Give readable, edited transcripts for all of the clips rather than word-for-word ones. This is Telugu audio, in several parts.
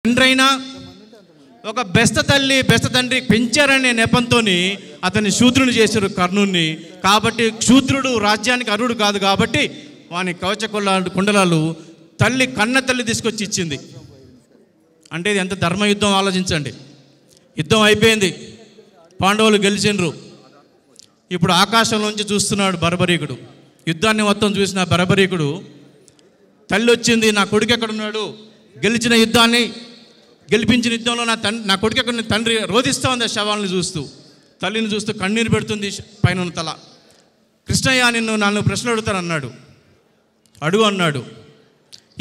తండ్రైనా ఒక బెస్త తల్లి బెస్త తండ్రి పెంచారనే నెపంతో అతన్ని శూద్రుని చేశారు కర్ణుని. కాబట్టి శూద్రుడు రాజ్యానికి అర్హుడు కాదు కాబట్టి వాని కవచ కుండలాలు తల్లి కన్న తల్లి తీసుకొచ్చి ఇచ్చింది. అంటే ఇది ఎంత ధర్మయుద్ధం ఆలోచించండి. యుద్ధం అయిపోయింది, పాండవులు గెలిచిండ్రు. ఇప్పుడు ఆకాశంలోంచి చూస్తున్నాడు బరబరీకుడు. యుద్ధాన్ని మొత్తం చూసిన బరబరీకుడు తల్లి వచ్చింది, నా కొడుకు ఎక్కడున్నాడు, గెలిచిన యుద్ధాన్ని గెలిపించిన యుద్ధంలో నా కొడుకు ఎక్కడ, తండ్రి రోధిస్తూ ఉంది శవాలను చూస్తూ, తల్లిని చూస్తూ కన్నీరు పెడుతుంది పైన తల. కృష్ణయ్య నన్ను ప్రశ్న అడుగుతాను అన్నాడు. అడుగు అన్నాడు.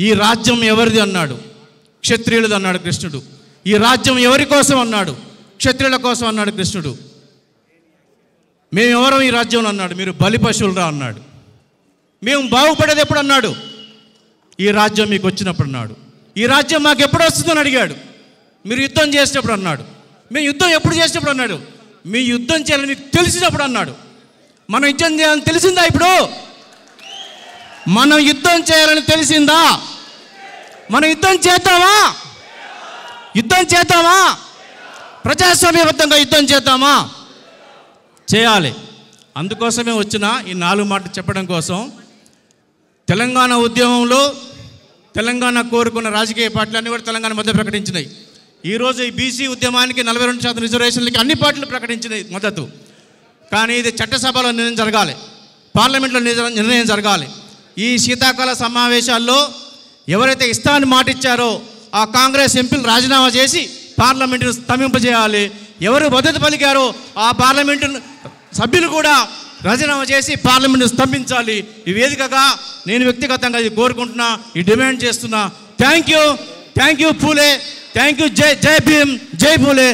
ఈ రాజ్యం ఎవరిది అన్నాడు. క్షత్రియులది అన్నాడు కృష్ణుడు. ఈ రాజ్యం ఎవరి కోసం అన్నాడు. క్షత్రియుల కోసం అన్నాడు కృష్ణుడు. మేమెవరం ఈ రాజ్యంలో అన్నాడు. మీరు బలి పశువులరా అన్నాడు. మేము బాగుపడేది ఎప్పుడు అన్నాడు. ఈ రాజ్యం మీకు వచ్చినప్పుడు అన్నాడు. ఈ రాజ్యం మాకు ఎప్పుడు వస్తుందని అడిగాడు. మీరు యుద్ధం చేసినప్పుడు అన్నాడు. మేము యుద్ధం ఎప్పుడు చేసినప్పుడు అన్నాడు. మీ యుద్ధం చేయాలని మీకు తెలిసినప్పుడు అన్నాడు. మనం యుద్ధం చేయాలని తెలిసిందా? ఇప్పుడు మనం యుద్ధం చేయాలని తెలిసిందా? మనం యుద్ధం చేద్దామా? యుద్ధం చేద్దామా? ప్రజాస్వామ్యబద్ధంగా యుద్ధం చేద్దామా? చేయాలి. అందుకోసమే వచ్చిన ఈ 4 మాటలు చెప్పడం కోసం. తెలంగాణ ఉద్యమంలో తెలంగాణ కోరుకున్న రాజకీయ పార్టీలన్నీ కూడా తెలంగాణ మద్దతు ప్రకటించినాయి. ఈరోజు ఈ బీసీ ఉద్యమానికి 42% రిజర్వేషన్లకి అన్ని పార్టీలు ప్రకటించినాయి మద్దతు. కానీ ఇది చట్టసభలో నిర్ణయం జరగాలి, పార్లమెంట్లో నిర్ణయం జరగాలి. ఈ శీతాకాల సమావేశాల్లో ఎవరైతే ఇస్తామని మాట ఇచ్చారో ఆ కాంగ్రెస్ ఎంపీలు రాజీనామా చేసి పార్లమెంటును స్తంభింపజేయాలి. ఎవరు మద్దతు పలికారో ఆ పార్లమెంటు సభ్యులు కూడా రాజీనామా చేసి పార్లమెంట్ను స్తంభించాలి. ఈ వేదికగా నేను వ్యక్తిగతంగా ఇది కోరుకుంటున్నా, ఈ డిమాండ్ చేస్తున్నా. Thank you Phule, thank you. జై భీమ్, జై పూలే.